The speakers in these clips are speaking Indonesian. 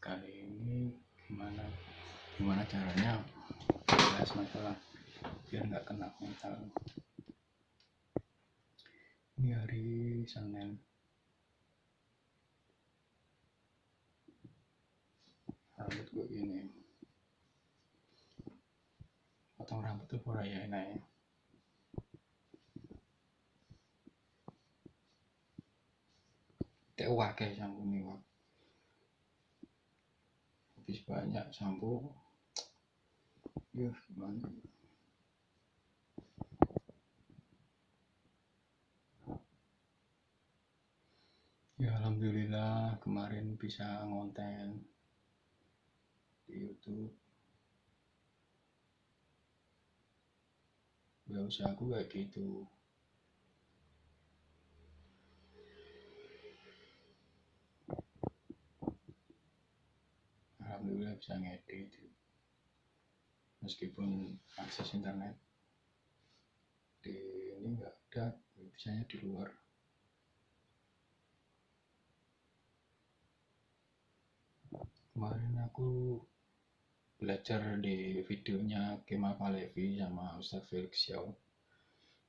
kali ini gimana caranya bahas masalah biar nggak kena mental. Ini hari Senin, rambut gue gini, potong rambut tuh ya enak ya. Tek wakai sampo nih wak, habis banyak sampo, gimana? Ya alhamdulillah kemarin bisa ngonten di YouTube. Ya usahaku kayak gitu. Alhamdulillah bisa ngedit meskipun akses internet di ini nggak ada, bisanya di luar. Kemarin aku belajar di videonya Kemal Palevi sama Ustadz Felix Xiao.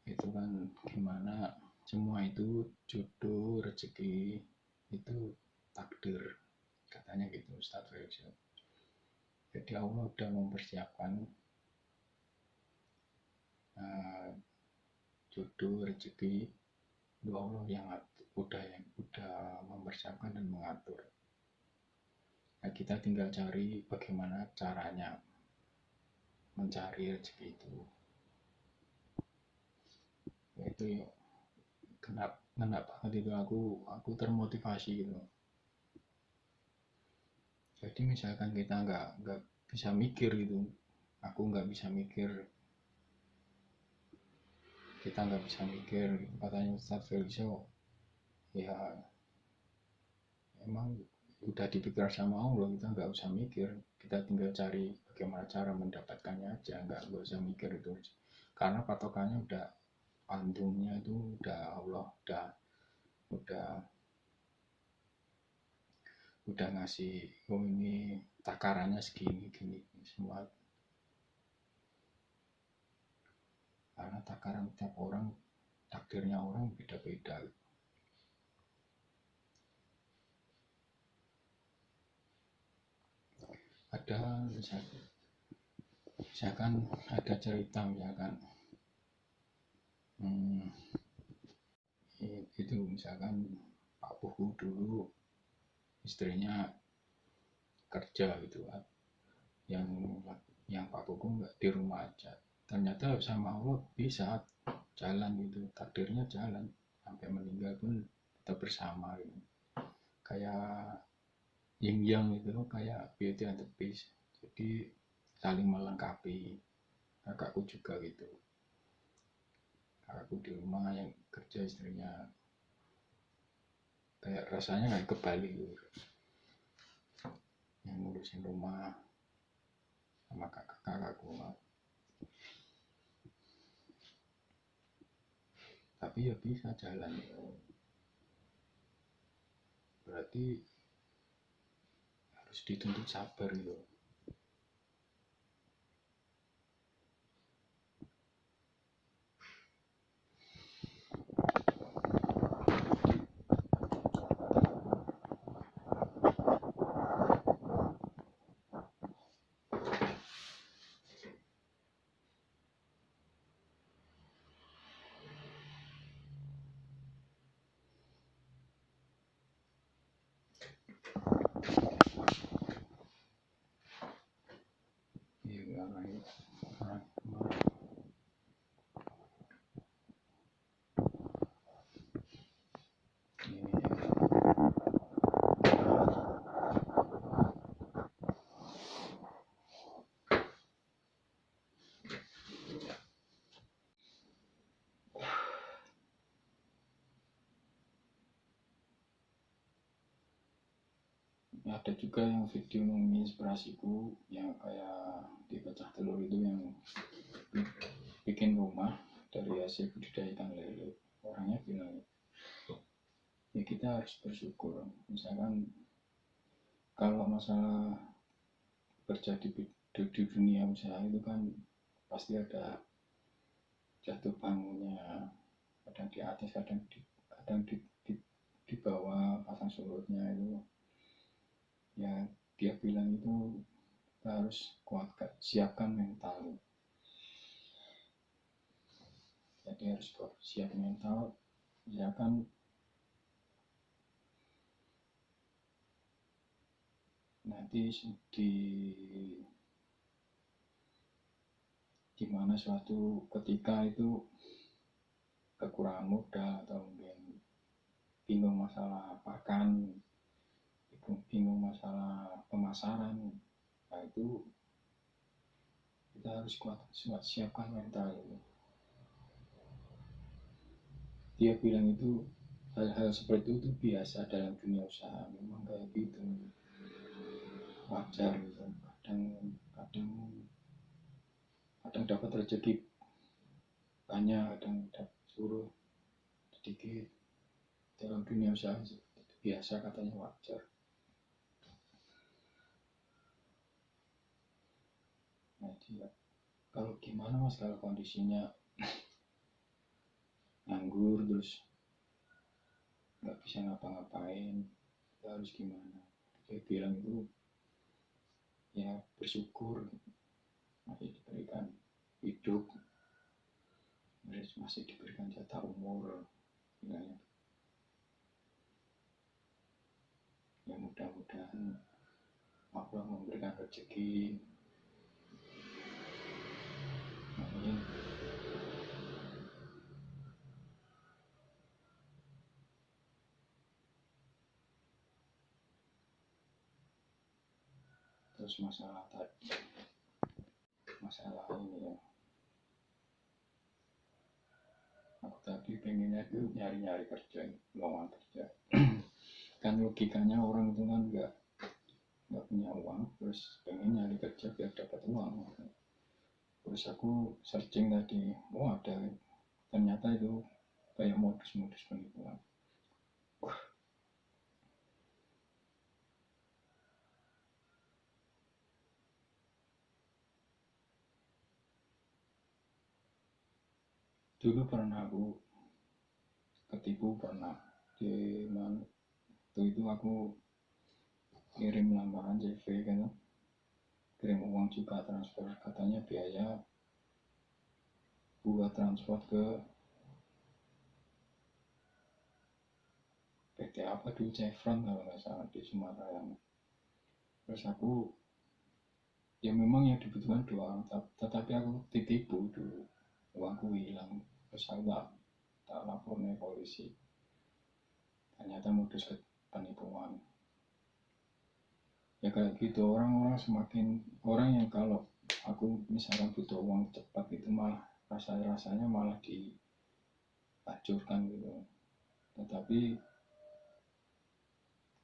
Itu kan gimana semua itu jodoh, rezeki itu takdir, katanya gitu Ustadz Felix Xiao. Jadi Allah udah mempersiapkan jodoh, rezeki itu Allah yang udah mempersiapkan dan mengatur. Nah, kita tinggal cari bagaimana caranya mencari rezeki itu. Itu ya kena banget itu, aku termotivasi gitu. Jadi misalkan kita nggak bisa mikir gitu, aku nggak bisa mikir, kita nggak bisa mikir, katanya Ustadz Felix ya emang udah dipikir sama Allah, kita nggak usah mikir, kita tinggal cari bagaimana cara mendapatkannya aja, nggak usah mikir itu, karena patokannya udah, pandungnya itu udah Allah udah ngasih, oh ini takarannya segini gini semua, karena takaran tiap orang, takdirnya orang beda-beda. Ada misalkan ada cerita misalkan itu misalkan Pak Pugu dulu istrinya kerja gitu kan, yang Pak Pugu nggak di rumah aja, ternyata sama Allah bisa jalan gitu, takdirnya jalan sampai meninggal pun kita bersama gitu, kayak yin yang gitu, kayak Beauty and the Beast, jadi saling melengkapi. Kakakku juga gitu, kakakku di rumah yang kerja, istrinya kayak rasanya kayak kebalik gitu, yang ngurusin rumah sama kakakku. Tapi ya bisa jalan, berarti harus dituntut sabar gitu. Iya kan, ada juga yang video menginspirasiku yang kayak di pecah telur itu, yang bikin rumah dari hasil budidaya ikan lele. Orangnya bilang ya kita harus bersyukur, misalkan kalau masalah kerja di dunia usaha itu kan pasti ada jatuh bangunnya, kadang di atas, kadang di bawah pasang surutnya itu. Ya dia bilang itu harus kuatkan, siapkan mental. Jadi harus siap mental, misalkan nanti di mana suatu ketika itu kekurangan modal atau mungkin bingung masalah pakan, bingung masalah pemasaran, nah itu kita harus kuat siapkan mental. Dia bilang itu hal-hal seperti itu biasa dalam dunia usaha, memang kayak gitu, wajar gitu. Kadang dapat rezeki banyak, kadang dapat suruh sedikit. Dalam dunia usaha itu biasa, katanya wajar. Nah dia, kalau gimana mas kalau kondisinya nganggur terus nggak bisa ngapa-ngapain, kita harus gimana? Dia bilang itu ya bersyukur masih diberikan hidup, masih diberikan jatah umur, bilangnya. Ya mudah-mudahan Allah memberikan rezeki. Amin. Terus masalah ini ya, aku tadi pengennya itu nyari-nyari kerja, lowongan kerja. Kan logikanya orang itu kan nggak punya uang, terus pengen nyari kerja biar dapat uang. Terus aku searching tadi, ada, ternyata itu kayak modus-modus penipuan. Dulu pernah aku ketipu, pernah di mana itu aku kirim lamaran CV kan, kirim uang juga transfer, katanya biaya buat transport ke PT apa dulu, Chevron kalau nggak salah, di Sumatera. Terus aku, ya memang yang dibutuhkan doang, tetapi aku ditipu dulu, uangku hilang. Terus aku tak lapornya polisi, ternyata modus penipuan. Ya kayak gitu, orang-orang semakin, orang yang kalau aku misalkan butuh uang cepat itu malah rasanya malah dihancurkan gitu. Tetapi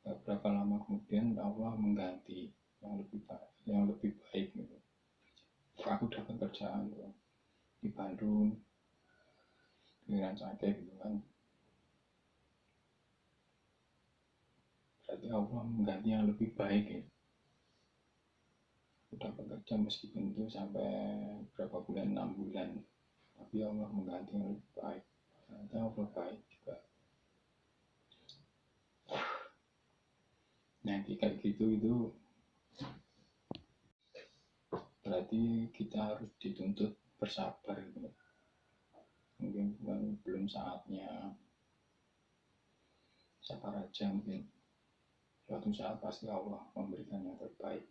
beberapa lama kemudian Allah mengganti yang lebih baik gitu. Aku dapat kerjaan tuh di Bandung, di Rancake gitu kan. Berarti Allah mengganti yang lebih baik ya. Aku dapat kerja meskipun itu sampai berapa bulan, 6 bulan, tapi Allah mengganti yang lebih baik. Ternyata Allah baik juga. Nah kayak gitu itu berarti kita harus dituntut bersabar gitu. Mungkin belum saatnya, sabar aja, mungkin suatu saat pasti Allah memberikan yang terbaik.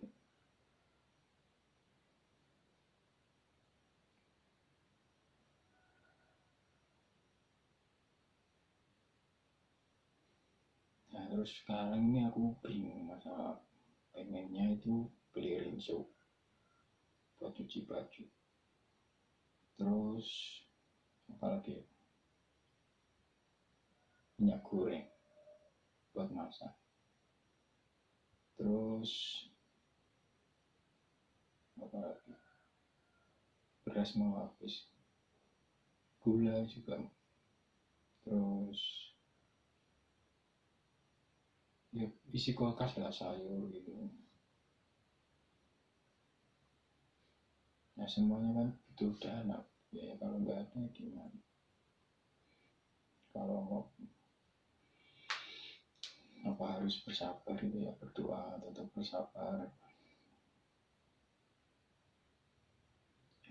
Nah terus sekarang ini aku bingung masalah, pengennya itu beli rinso buat cuci baju, terus apalagi minyak goreng buat masak, terus apalagi beras mau habis, gula juga, terus ya isi kulkas lah sayur gitu. Nah semuanya kan butuh dana ya, kalau nggak ada gimana. Kalau mau apa harus bersabar itu ya, berdoa tetap bersabar.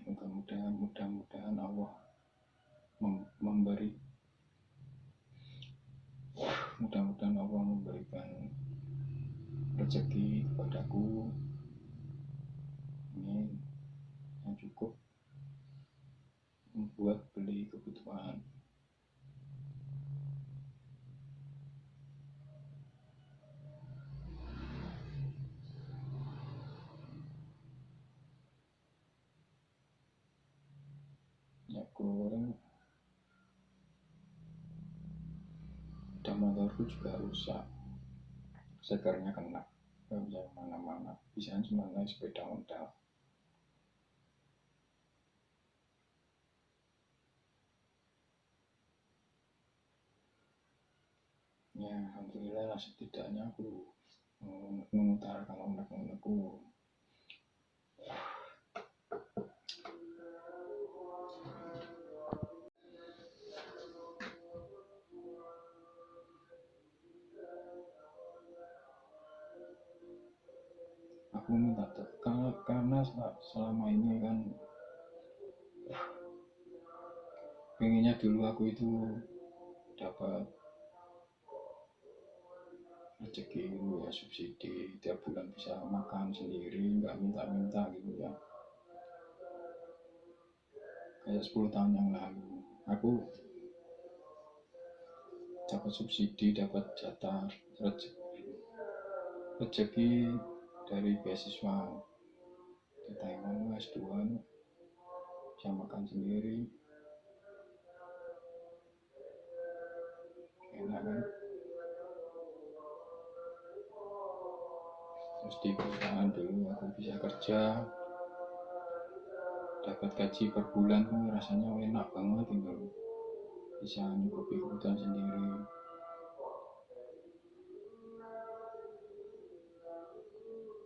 Mudah-mudahan Allah memberi, mudah-mudahan Allah memberikan rezeki kepadaku ini yang cukup membuat beli kebutuhan. Ya goreng, dan motorku juga rusak, segernya kena, nggak bisa kemana-mana, bisa cuma naik sepeda ontel. Ya alhamdulillah lah, setidaknya aku mengutarakan unek-unekku. Aku minta karena selama ini kan pengennya dulu aku itu dapat rezeki gitu ya, subsidi tiap bulan bisa makan sendiri, nggak minta-minta gitu ya. Kayak 10 tahun yang lalu aku dapat subsidi, dapat jatah rezeki dari beasiswa di Taiwan S2, bisa makan sendiri, enak kan. Terus di perusahaan dulu aku bisa kerja, dapat gaji per bulan tuh rasanya enak banget gitu, bisa nyukupi kebutuhan sendiri.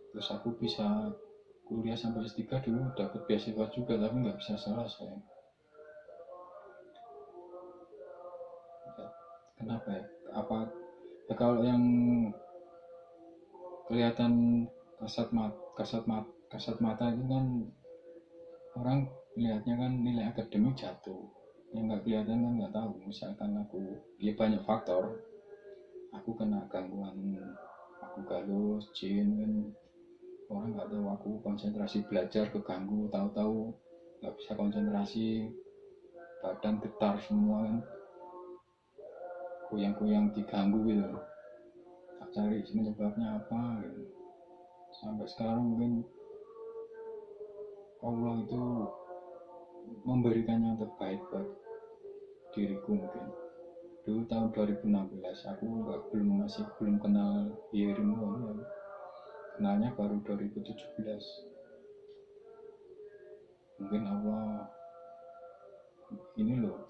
Terus aku bisa kuliah sampai S3 dulu, dapat beasiswa juga tapi nggak bisa selesai. Kenapa ya? Apa ya, kalau yang kelihatan kasat mata itu kan orang lihatnya kan nilai akademik jatuh, yang nggak kelihatan kan nggak tahu. Misalkan aku, ya banyak faktor, aku kena gangguan, aku galau jin kan, orang nggak tahu, aku konsentrasi belajar keganggu, tahu-tahu nggak bisa konsentrasi, badan getar semua kan, goyang-goyang diganggu gitu. Tak cari penyebabnya apa gitu. Sampai sekarang mungkin Allah itu memberikan yang terbaik buat diriku. Mungkin dulu tahun 2016 aku belum kenal ilmuwan, kenalnya baru 2017. Mungkin Allah ini loh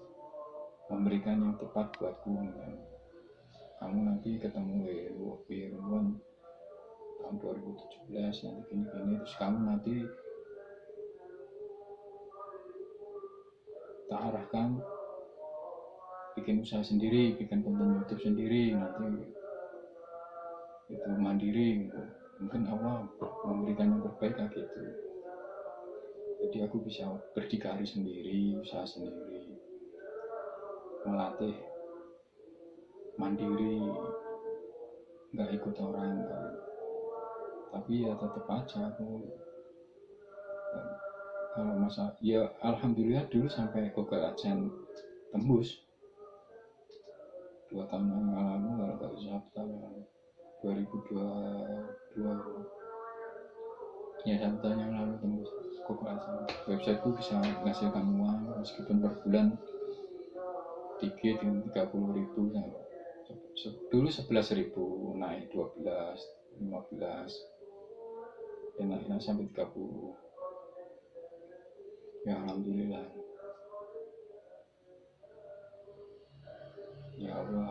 memberikan yang tepat buatku. Kamu nanti ketemu ilmuwan tahun 2017 nanti gini-gini, terus kamu nanti tak arahkan bikin usaha sendiri, bikin konten YouTube sendiri, nanti itu mandiri gitu. Mungkin Allah memberikan yang terbaik kayak gitu. Jadi aku bisa berdikari sendiri, usaha sendiri, melatih mandiri, nggak ikut orang kan. Tapi ya tetap aja aku kalau masa ya alhamdulillah dulu sampai Google AdSense tembus 2 tahun yang lalu, kalau nggak salah tahun 2022 ya, 1 tahun yang lalu tembus Google AdSense. Websiteku bisa menghasilkan uang meskipun per bulan dikit, 30.000 dulu 11.000, naik 12, 15, enak-enak sampai 30. Ya alhamdulillah. Ya Allah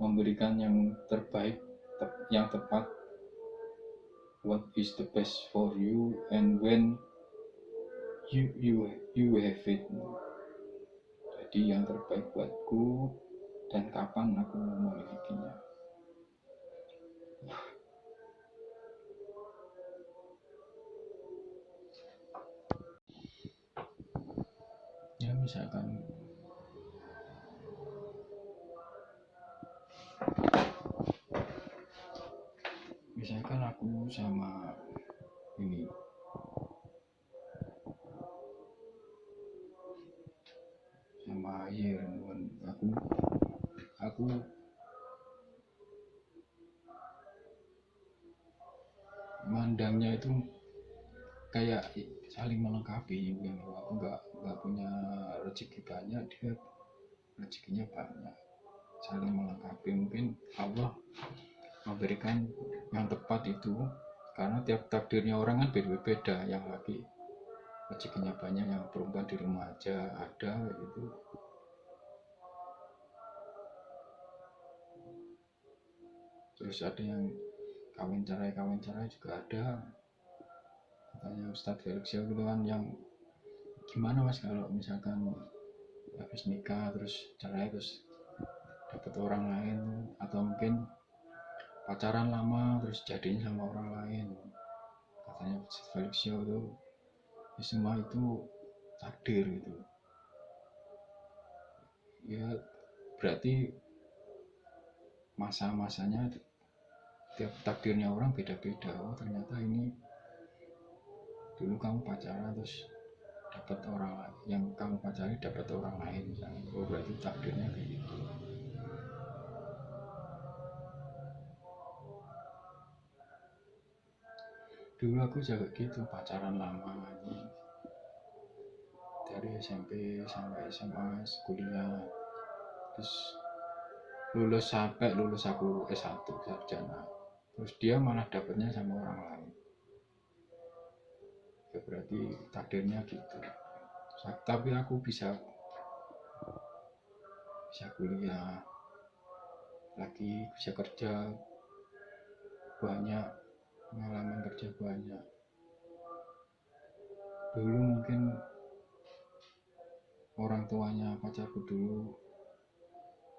memberikan yang terbaik, yang tepat. What is the best for you and when you have it. Jadi yang terbaik buatku dan kapan aku memilikinya. Ya misalkan aku sama ini sama aku mandangnya itu kayak saling melengkapi. Aku nggak punya rezeki banyak, dia rezekinya banyak, saling melengkapi. Mungkin Allah memberikan yang tepat itu karena tiap takdirnya orang kan beda-beda. Yang laki rezekinya banyak, yang perempuan di rumah aja ada itu. Terus ada yang kawin cerai juga ada. Katanya Ustadz Felix gitu kan, yang gimana mas kalau misalkan habis nikah terus cerai terus dapat orang lain, atau mungkin pacaran lama terus jadinya sama orang lain. Katanya Ustadz Felix itu ya semua itu takdir gitu ya, berarti masa-masanya tiap takdirnya orang beda-beda. Oh ternyata ini dulu kamu pacaran terus dapat orang lain, yang kamu pacari dapat orang lain misalnya. Oh berarti takdirnya kayak gitu. Dulu aku juga gitu, pacaran lama ini dari SMP sampai SMA, kuliah, terus lulus aku S1 sarjana, terus dia malah dapatnya sama orang lain. Ya berarti takdirnya gitu. Tapi aku bisa kuliah lagi, bisa kerja banyak, pengalaman kerja banyak. Dulu mungkin orang tuanya pacarku dulu,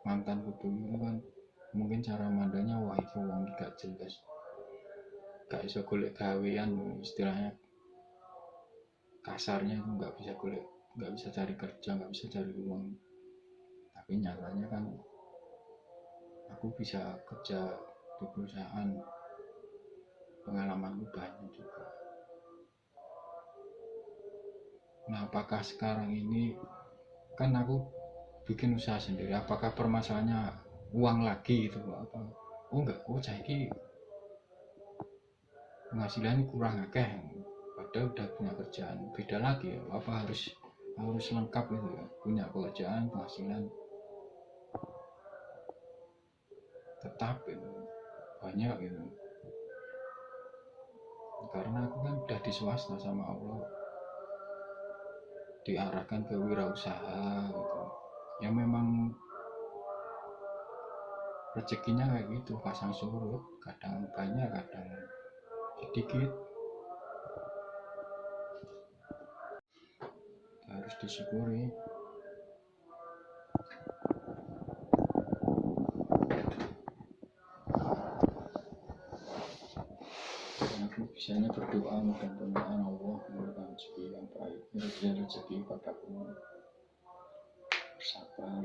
mantanku dulu itu kan mungkin cara mandanya wah itu wong gak jelas, gak bisa golek gawean, istilahnya kasarnya itu nggak bisa cari kerja, nggak bisa cari uang. Tapi nyatanya kan aku bisa kerja di perusahaan, pengalamanku banyak juga. Nah apakah sekarang ini kan aku bikin usaha sendiri, apakah permasalahannya uang lagi gitu apa? Oh enggak, saiki penghasilannya kurang akeh, padahal udah punya kerjaan. Beda lagi ya, apa harus lengkap gitu ya, punya pekerjaan, penghasilan tetap gitu, banyak gitu. Karena aku kan udah di swasta sama Allah, diarahkan ke wirausaha gitu. Ya memang rezekinya kayak gitu, pasang surut, kadang banyak kadang sedikit, harus disyukuri. Aku bisanya berdoa mudah-mudahan Allah memberikan rezeki yang baik, rezeki padaku, bersabar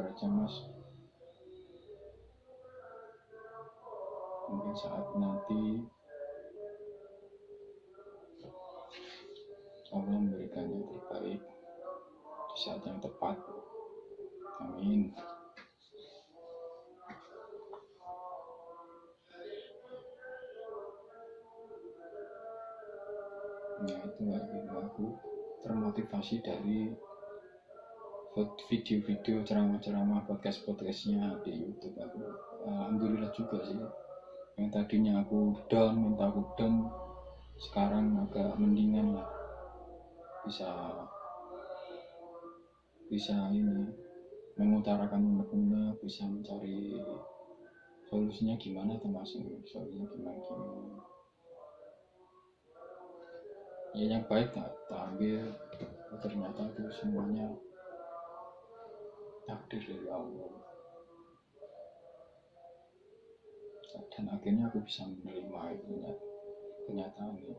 aja mas. Mungkin saat nanti Allah memberikan yang terbaik di saat yang tepat. Amin. Nah itu aku termotivasi dari video-video ceramah-ceramah podcastnya di YouTube. Aku alhamdulillah juga sih, yang tadinya aku down, sekarang agak mendingan lah, bisa ini mengutarakan unek-unek, bisa mencari solusinya gimana, termasuk solusinya gimana. Ya yang baik tak ambil, ternyata itu semuanya takdir dari Allah, dan akhirnya aku bisa menerima itu kenyataan ini.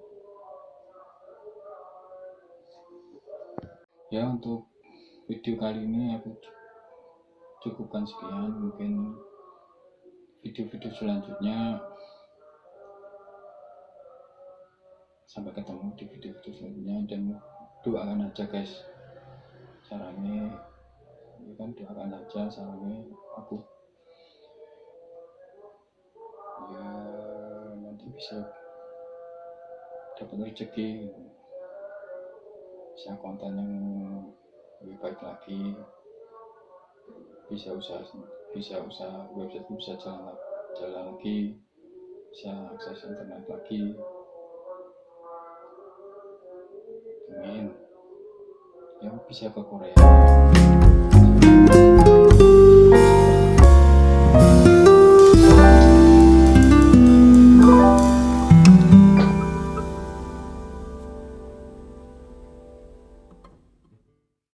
Ya untuk video kali ini aku cukupkan sekian. Mungkin video-video selanjutnya, sampai ketemu di video-video selanjutnya. Dan doakan aja guys, caranya ya kan, doakan aja caranya aku ya nanti bisa dapat rezeki, bisa konten yang lebih baik lagi, bisa usaha website bisa jalan lagi, bisa akses internet lagi. Amin. Ya bisa ke Korea.